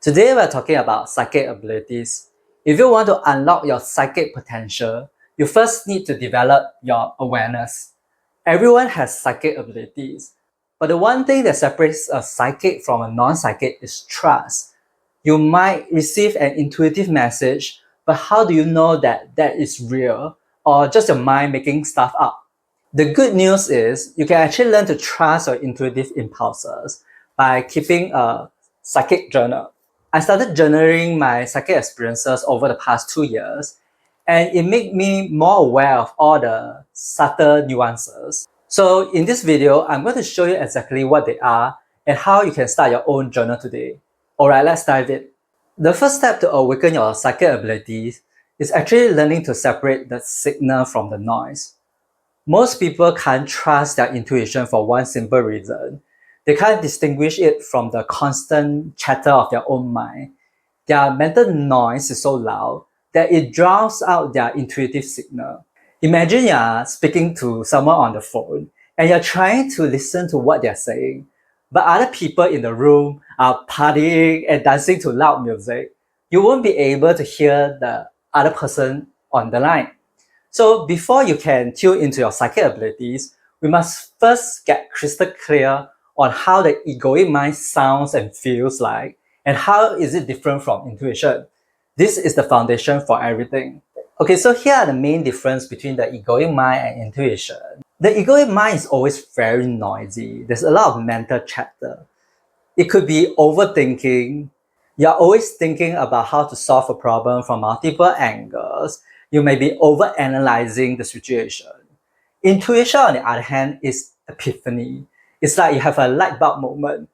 Today we're talking about psychic abilities. If you want to unlock your psychic potential, you first need to develop your awareness. Everyone has psychic abilities, but the one thing that separates a psychic from a non-psychic is trust. You might receive an intuitive message, but how do you know that that is real or just your mind making stuff up? The good news is you can actually learn to trust your intuitive impulses by keeping a psychic journal. I started journaling my psychic experiences over the past 2 years, and it made me more aware of all the subtle nuances. So in this video, I'm going to show you exactly what they are and how you can start your own journal today. Alright, let's dive in. The first step to awaken your psychic abilities is actually learning to separate the signal from the noise. Most people can't trust their intuition for one simple reason. They can't distinguish it from the constant chatter of their own mind. Their mental noise is so loud that it drowns out their intuitive signal. Imagine you're speaking to someone on the phone and you're trying to listen to what they're saying, but other people in the room are partying and dancing to loud music. You won't be able to hear the other person on the line. So before you can tune into your psychic abilities, we must first get crystal clear on how the egoic mind sounds and feels like, and how is it different from intuition. This is the foundation for everything. Okay, so here are the main difference between the egoic mind and intuition. The egoic mind is always very noisy. There's a lot of mental chatter. It could be overthinking. You're always thinking about how to solve a problem from multiple angles. You may be overanalyzing the situation. Intuition, on the other hand, is epiphany. It's like you have a light bulb moment.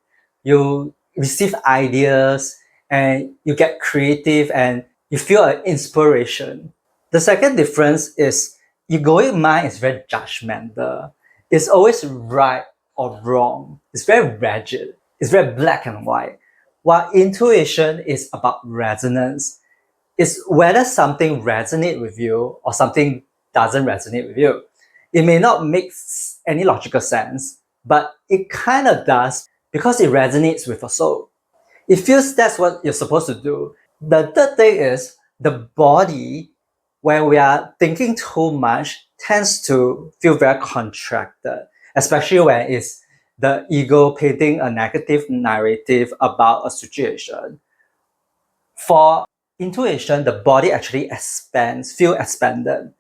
You receive ideas and you get creative and you feel an inspiration. The second difference is egoic mind is very judgmental. It's always right or wrong. It's very rigid. It's very black and white. While intuition is about resonance. It's whether something resonates with you or something doesn't resonate with you. It may not make any logical sense, but it kind of does because it resonates with your soul. It feels that's what you're supposed to do. The third thing is the body, when we are thinking too much, tends to feel very contracted, especially when it's the ego painting a negative narrative about a situation. For intuition, the body actually expands, feel expanded.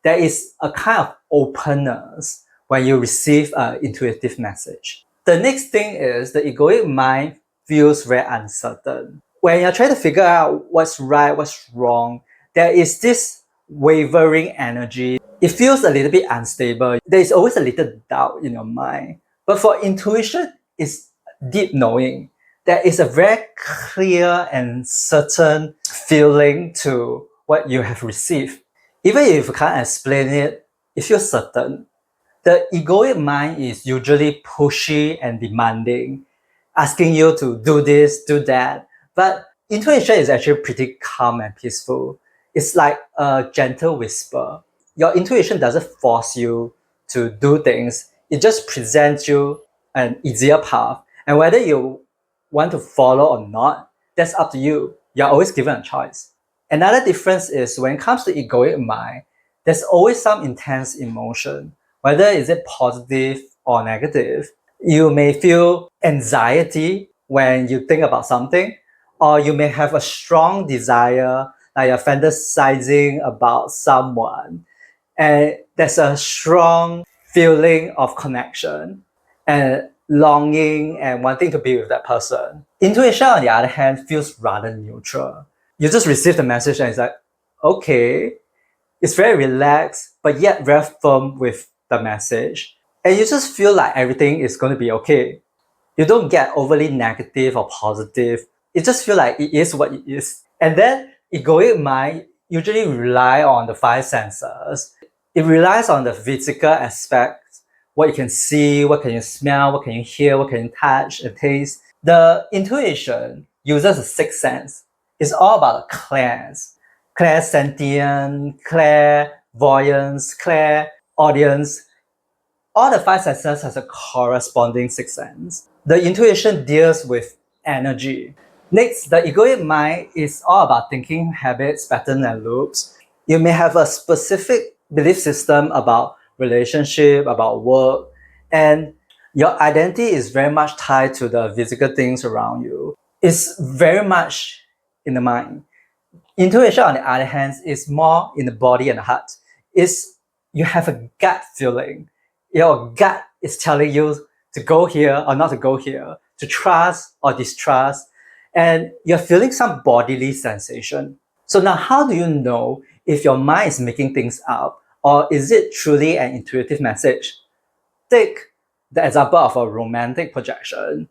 There is a kind of openness when you receive an intuitive message. The next thing is the egoic mind feels very uncertain. When you're trying to figure out what's right, what's wrong, there is this wavering energy. It feels a little bit unstable. There is always a little doubt in your mind. But for intuition, it's deep knowing. There is a very clear and certain feeling to what you have received. Even if you can't explain it, it feels certain. The egoic mind is usually pushy and demanding, asking you to do this, do that. But intuition is actually pretty calm and peaceful. It's like a gentle whisper. Your intuition doesn't force you to do things. It just presents you an easier path. And whether you want to follow or not, that's up to you. You're always given a choice. Another difference is when it comes to egoic mind, there's always some intense emotion, whether is it positive or negative. You may feel anxiety when you think about something, or you may have a strong desire, like you're fantasizing about someone, and there's a strong feeling of connection and longing and wanting to be with that person. Intuition, on the other hand, feels rather neutral. You just receive the message and it's like, okay, it's very relaxed, but yet very firm with the message. And you just feel like everything is going to be okay. You don't get overly negative or positive. It just feels like it is what it is. And then egoic mind usually rely on the five senses. It relies on the physical aspects, what you can see, what can you smell, what can you hear, what can you touch and taste. The intuition uses the sixth sense. It's all about clairs. Clairsentient, clairvoyance, clairaudience. All the five senses has a corresponding sixth sense. The intuition deals with energy. Next, the egoic mind is all about thinking habits, patterns, and loops. You may have a specific belief system about relationship, about work, and your identity is very much tied to the physical things around you. It's very much in the mind. Intuition, on the other hand, is more in the body and the heart. It's you have a gut feeling. Your gut is telling you to go here or not to go here, to trust or distrust, and you're feeling some bodily sensation. So now, how do you know if your mind is making things up or is it truly an intuitive message? Take the example of a romantic projection.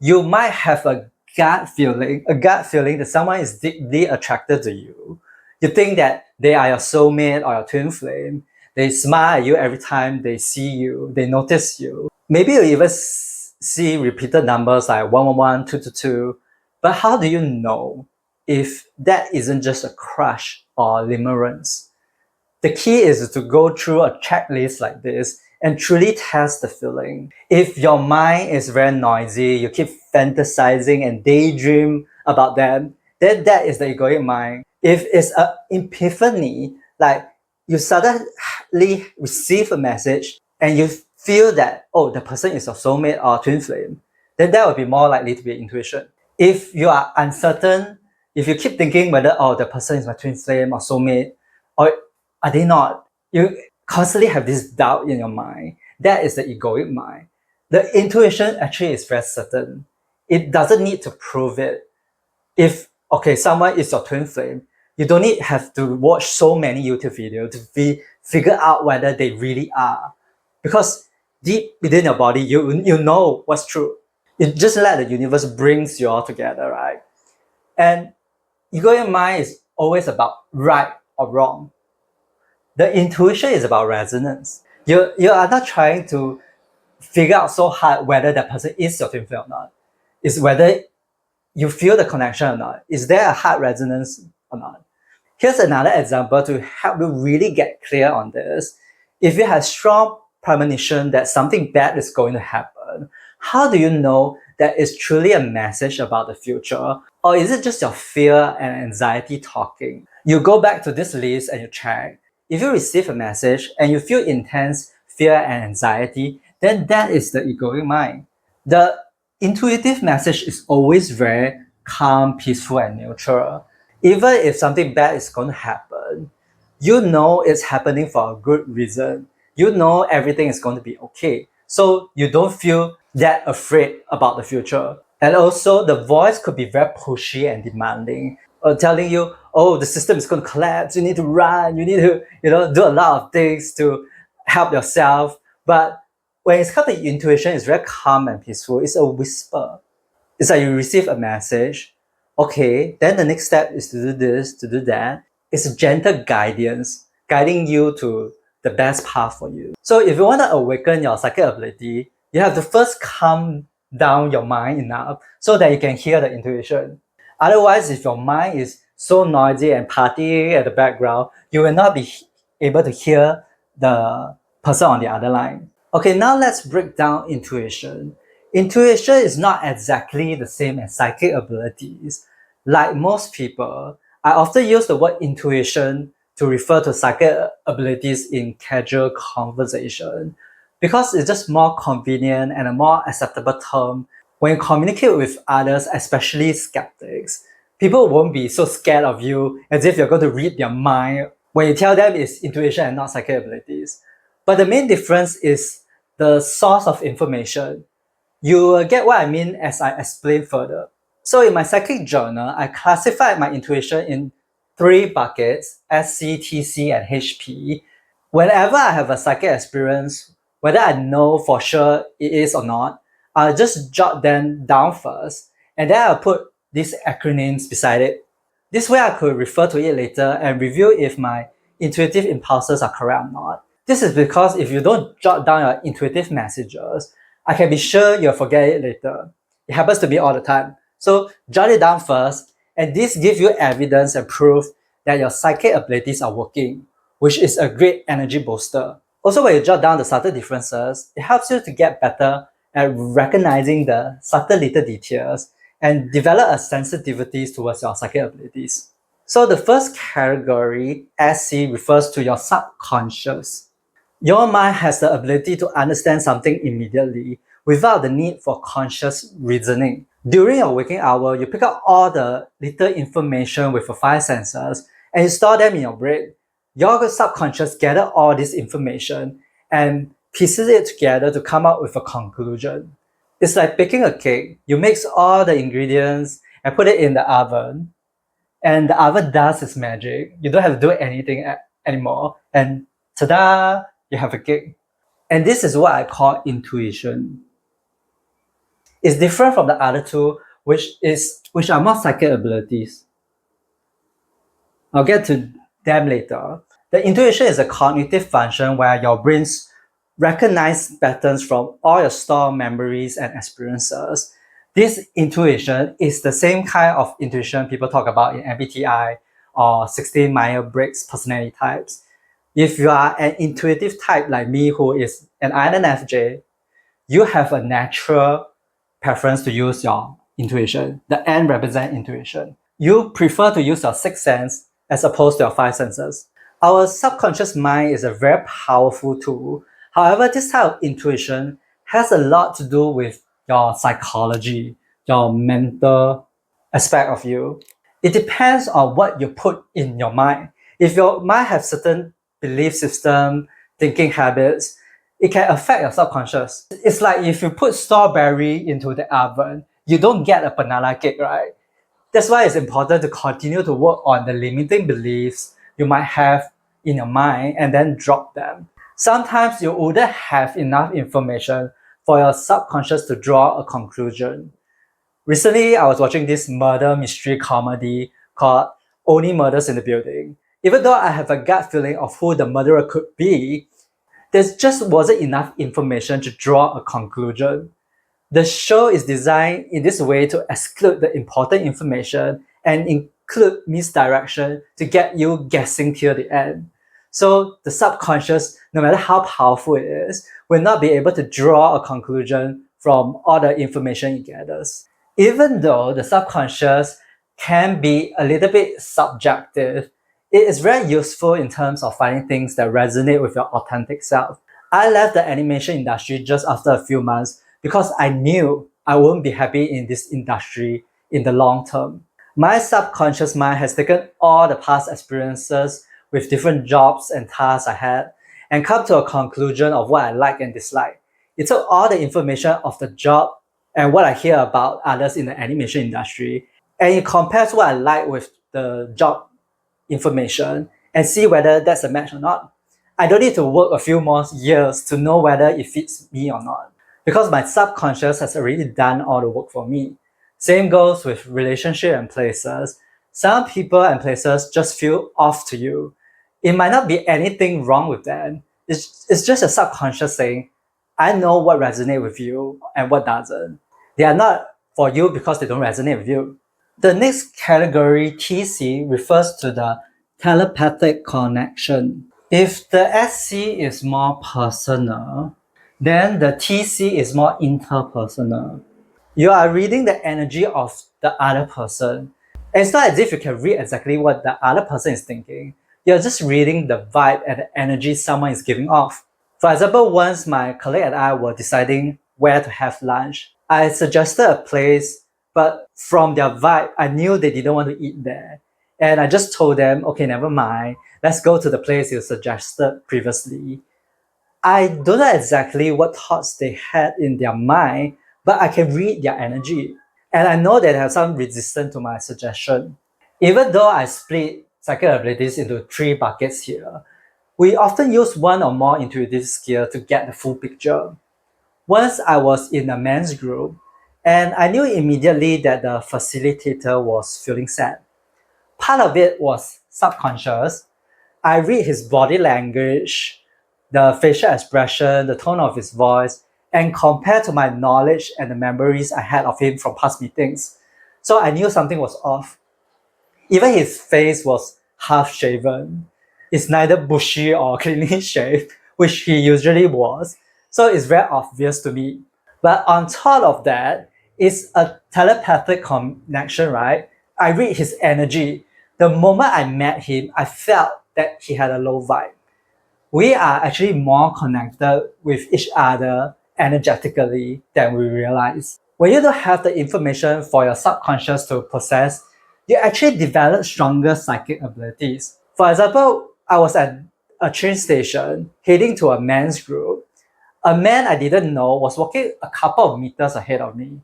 You might have a gut feeling that someone is deeply attracted to you. You think that they are your soulmate or your twin flame. They smile at you every time they see you, they notice you. Maybe you even see repeated numbers like 111, 222. But how do you know if that isn't just a crush or limerence? The key is to go through a checklist like this and truly test the feeling. If your mind is very noisy, you keep fantasizing and daydream about them, then that is the egoic mind. If it's an epiphany, like you suddenly receive a message and you feel that, oh, the person is your soulmate or twin flame, then that would be more likely to be intuition. If you are uncertain, if you keep thinking whether, oh, the person is my twin flame or soulmate, or are they not? You constantly have this doubt in your mind. That is the egoic mind. The intuition actually is very certain. It doesn't need to prove it. If okay, someone is your twin flame, you don't need have to watch so many YouTube videos to figure out whether they really are. Because deep within your body, you know what's true. You just let the universe brings you all together, right? And egoic mind is always about right or wrong. The intuition is about resonance. You are not trying to figure out so hard whether that person is your twin flame or not. It's whether you feel the connection or not. Is there a heart resonance or not? Here's another example to help you really get clear on this. If you have strong premonition that something bad is going to happen, how do you know that it's truly a message about the future? Or is it just your fear and anxiety talking? You go back to this list and you check. If you receive a message and you feel intense fear and anxiety, then that is the egoic mind. The intuitive message is always very calm, peaceful, and neutral. Even if something bad is going to happen, you know it's happening for a good reason. You know everything is going to be okay. So you don't feel that afraid about the future. And also, the voice could be very pushy and demanding, telling you, oh, the system is going to collapse. You need to run. You need to, do a lot of things to help yourself. But when it's come to intuition, it's very calm and peaceful. It's a whisper. It's like you receive a message. Okay, then the next step is to do this, to do that. It's a gentle guidance, guiding you to the best path for you. So if you want to awaken your psychic ability, you have to first calm down your mind enough so that you can hear the intuition. Otherwise, if your mind is so noisy and partying at the background, you will not be able to hear the person on the other line. Okay, now let's break down intuition. Intuition is not exactly the same as psychic abilities. Like most people, I often use the word intuition to refer to psychic abilities in casual conversation because it's just more convenient and a more acceptable term when you communicate with others, especially skeptics. People won't be so scared of you as if you're going to read their mind when you tell them it's intuition and not psychic abilities. But the main difference is the source of information. You will get what I mean as I explain further. So in my psychic journal, I classified my intuition in 3 buckets: SC, TC, and HP. Whenever I have a psychic experience, whether I know for sure it is or not, I'll just jot them down first, and then I'll put these acronyms beside it. This way I could refer to it later and review if my intuitive impulses are correct or not. This is because if you don't jot down your intuitive messages, I can be sure you'll forget it later. It happens to me all the time. So jot it down first, and this gives you evidence and proof that your psychic abilities are working, which is a great energy booster. Also, when you jot down the subtle differences, it helps you to get better at recognizing the subtle little details and develop a sensitivity towards your psychic abilities. So the first category, SC, refers to your subconscious. Your mind has the ability to understand something immediately without the need for conscious reasoning. During your waking hour, you pick up all the little information with your five senses and you store them in your brain. Your subconscious gathers all this information and pieces it together to come up with a conclusion. It's like baking a cake. You mix all the ingredients and put it in the oven, and the oven does its magic. You don't have to do anything anymore, and ta-da, you have a cake. And this is what I call intuition. It's different from the other two, which are more psychic abilities. I'll get to them later. The intuition is a cognitive function where your brains recognize patterns from all your stored memories and experiences. This intuition is the same kind of intuition people talk about in MBTI or 16 Myers-Briggs personality types. If you are an intuitive type like me, who is an INFJ, you have a natural preference to use your intuition. The N represents intuition. You prefer to use your sixth sense as opposed to your five senses. Our subconscious mind is a very powerful tool. However, this type of intuition has a lot to do with your psychology, your mental aspect of you. It depends on what you put in your mind. If your mind has certain belief system, thinking habits, it can affect your subconscious. It's like if you put strawberry into the oven, you don't get a banana cake, right? That's why it's important to continue to work on the limiting beliefs you might have in your mind and then drop them. Sometimes you wouldn't have enough information for your subconscious to draw a conclusion. Recently, I was watching this murder mystery comedy called Only Murders in the Building. Even though I have a gut feeling of who the murderer could be, there just wasn't enough information to draw a conclusion. The show is designed in this way to exclude the important information and include misdirection to get you guessing till the end. So the subconscious, no matter how powerful it is, will not be able to draw a conclusion from all the information it gathers. Even though the subconscious can be a little bit subjective, it is very useful in terms of finding things that resonate with your authentic self. I left the animation industry just after a few months because I knew I wouldn't be happy in this industry in the long term. My subconscious mind has taken all the past experiences with different jobs and tasks I had and come to a conclusion of what I like and dislike. It took all the information of the job and what I hear about others in the animation industry, and it compares what I like with the job information and see whether that's a match or not. I don't need to work a few more years to know whether it fits me or not, because my subconscious has already done all the work for me. Same goes with relationship and places. Some people and places just feel off to you. It might not be anything wrong with them. It's just a subconscious saying, I know what resonates with you and what doesn't. They are not for you because they don't resonate with you. The next category, TC, refers to the telepathic connection. If the SC is more personal, then the TC is more interpersonal. You are reading the energy of the other person. And it's not as if you can read exactly what the other person is thinking. You're just reading the vibe and the energy someone is giving off. For example, once my colleague and I were deciding where to have lunch, I suggested a place, but from their vibe, I knew they didn't want to eat there. And I just told them, okay, never mind, let's go to the place you suggested previously. I don't know exactly what thoughts they had in their mind, but I can read their energy. And I know they have some resistance to my suggestion. Even though I split psychic abilities into three buckets here, we often use one or more intuitive skills to get the full picture. Once I was in a men's group, and I knew immediately that the facilitator was feeling sad. Part of it was subconscious. I read his body language, the facial expression, the tone of his voice, and compare to my knowledge and the memories I had of him from past meetings. So I knew something was off. Even his face was half shaven. It's neither bushy or cleanly shaved, which he usually was. So it's very obvious to me. But on top of that, It's a telepathic connection, right? I read his energy. The moment I met him, I felt that he had a low vibe. We are actually more connected with each other energetically than we realize. When you don't have the information for your subconscious to process, you actually develop stronger psychic abilities. For example, I was at a train station heading to a men's group. A man I didn't know was walking a couple of meters ahead of me.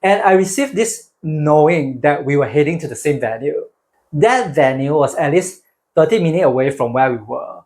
And I received this knowing that we were heading to the same venue. That venue was at least 30 minutes away from where we were.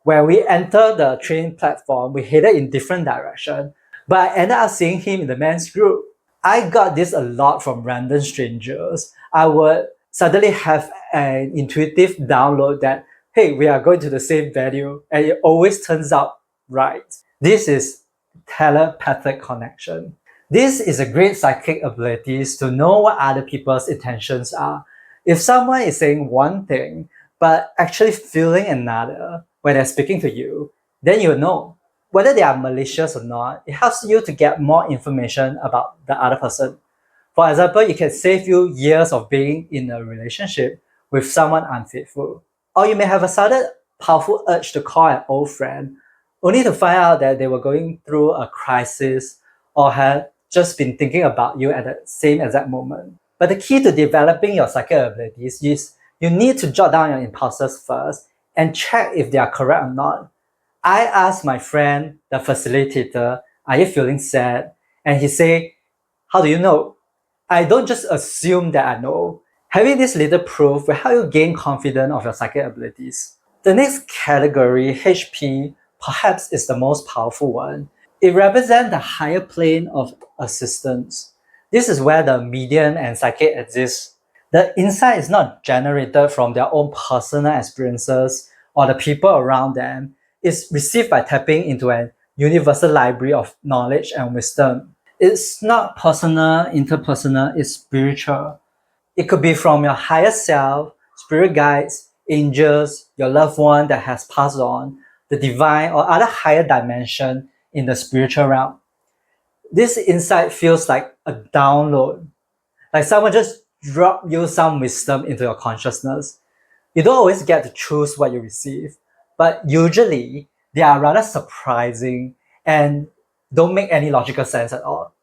When we entered the train platform, we headed in different direction, but I ended up seeing him in the men's group. I got this a lot from random strangers. I would suddenly have an intuitive download that, hey, we are going to the same venue, and it always turns out right. This is telepathic connection. This is a great psychic ability to know what other people's intentions are. If someone is saying one thing, but actually feeling another when they're speaking to you, then you know. Whether they are malicious or not, it helps you to get more information about the other person. For example, it can save you years of being in a relationship with someone unfaithful. Or you may have a sudden powerful urge to call an old friend, only to find out that they were going through a crisis or had just been thinking about you at the same exact moment. But the key to developing your psychic abilities is you need to jot down your impulses first and check if they are correct or not. I asked my friend, the facilitator, are you feeling sad? And he said, how do you know? I don't just assume that I know. Having this little proof will help you gain confidence of your psychic abilities. The next category, HP, perhaps is the most powerful one. It represents the higher plane of assistance. This is where the medium and psychic exist. The insight is not generated from their own personal experiences or the people around them. It's received by tapping into a universal library of knowledge and wisdom. It's not personal, interpersonal, it's spiritual. It could be from your higher self, spirit guides, angels, your loved one that has passed on, the divine, or other higher dimension in the spiritual realm. This insight feels like a download, like someone just dropped you some wisdom into your consciousness. You don't always get to choose what you receive, but usually they are rather surprising and don't make any logical sense at all.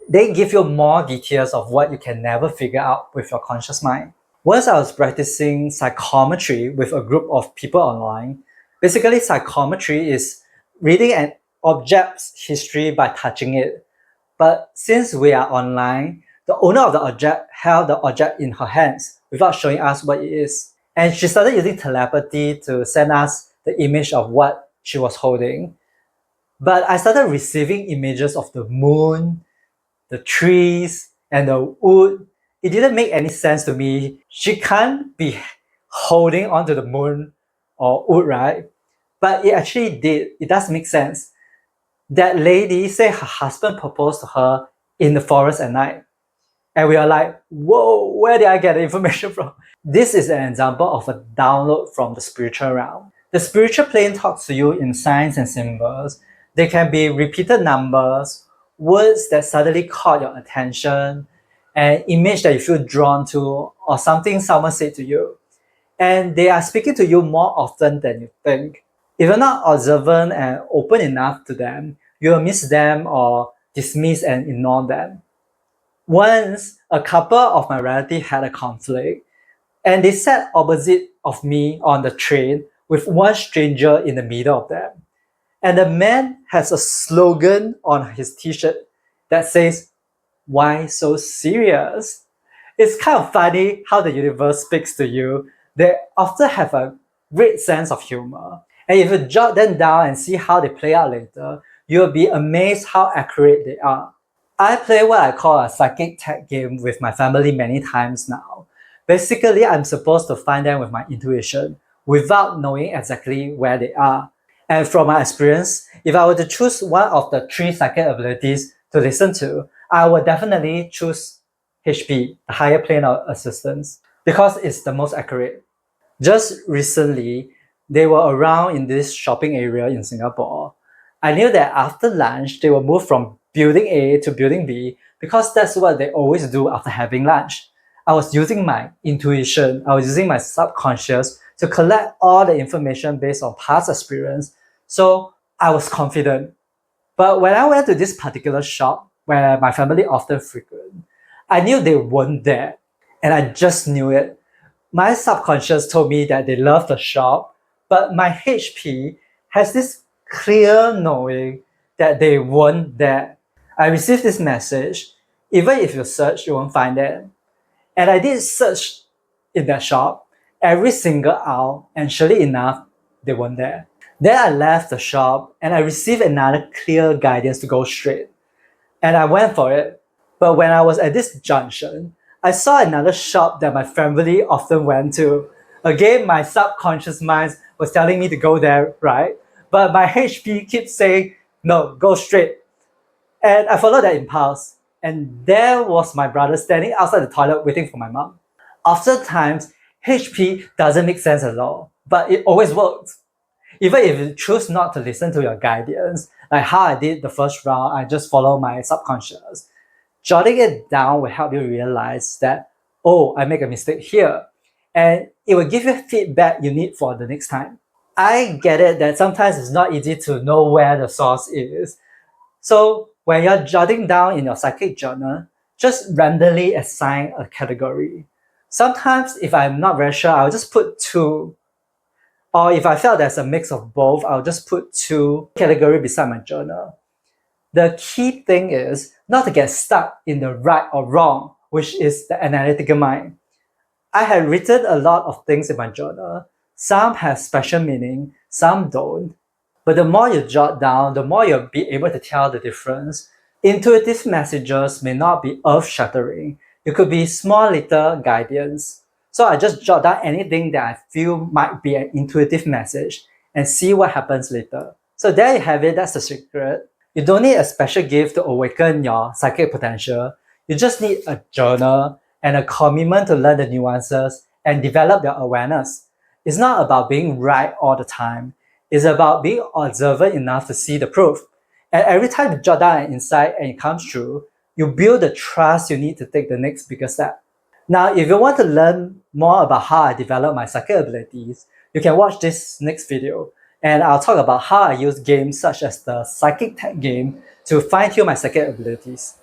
They give you more details of what you can never figure out with your conscious mind. Once I was practicing psychometry with a group of people online. Basically, psychometry is reading an object's history by touching it. But since we are online, the owner of the object held the object in her hands without showing us what it is. And she started using telepathy to send us the image of what she was holding. But I started receiving images of the moon, the trees, and the wood. It didn't make any sense to me. She can't be holding onto the moon or wood, right? But it actually did. It does make sense. That lady said her husband proposed to her in the forest at night. And we are like, whoa, where did I get the information from? This is an example of a download from the spiritual realm. The spiritual plane talks to you in signs and symbols. They can be repeated numbers, words that suddenly caught your attention, an image that you feel drawn to, or something someone said to you. And they are speaking to you more often than you think. If you're not observant and open enough to them, you will miss them or dismiss and ignore them. Once, a couple of my relatives had a conflict, and they sat opposite of me on the train with one stranger in the middle of them. And the man has a slogan on his t-shirt that says, "Why so serious?" It's kind of funny how the universe speaks to you. They often have a great sense of humor. And if you jot them down and see how they play out later, you'll be amazed how accurate they are. I play what I call a psychic tag game with my family many times now. Basically, I'm supposed to find them with my intuition without knowing exactly where they are. And from my experience, if I were to choose one of the three psychic abilities to listen to, I would definitely choose HP, the higher plane of assistance, because it's the most accurate. Just recently, they were around in this shopping area in Singapore. I knew that after lunch, they will move from building A to building B because that's what they always do after having lunch. I was using my intuition, I was using my subconscious to collect all the information based on past experience, so I was confident. But when I went to this particular shop where my family often frequent, I knew they weren't there, and I just knew it. My subconscious told me that they love the shop, but my HP has this clear knowing that they weren't there. I received this message: even if you search, you won't find it. And I did search in that shop every single aisle, and surely enough, they weren't there. Then I left the shop and I received another clear guidance to go straight. And I went for it. But when I was at this junction, I saw another shop that my family often went to. Again, my subconscious mind was telling me to go there, right? But my HP keeps saying, no, go straight. And I followed that impulse. And there was my brother standing outside the toilet waiting for my mom. After times, HP doesn't make sense at all, but it always works. Even if you choose not to listen to your guidance, like how I did the first round, I just follow my subconscious. Jotting it down will help you realize that, oh, I make a mistake here. And it will give you feedback you need for the next time. I get it that sometimes it's not easy to know where the source is. So when you're jotting down in your psychic journal, just randomly assign a category. Sometimes if I'm not very sure, I'll just put 2. Or if I felt there's a mix of both, I'll just put 2 categories beside my journal. The key thing is not to get stuck in the right or wrong, which is the analytical mind. I had written a lot of things in my journal. Some have special meaning, some don't. But the more you jot down, the more you'll be able to tell the difference. Intuitive messages may not be earth-shattering. It could be small little guidance. So I just jot down anything that I feel might be an intuitive message and see what happens later. So there you have it, that's the secret. You don't need a special gift to awaken your psychic potential. You just need a journal and a commitment to learn the nuances and develop your awareness. It's not about being right all the time. It's about being observant enough to see the proof. And every time you jot down an insight and it comes true, you build the trust you need to take the next bigger step. Now, if you want to learn more about how I develop my psychic abilities, you can watch this next video. And I'll talk about how I use games such as the Psychic Tag game to fine-tune my psychic abilities.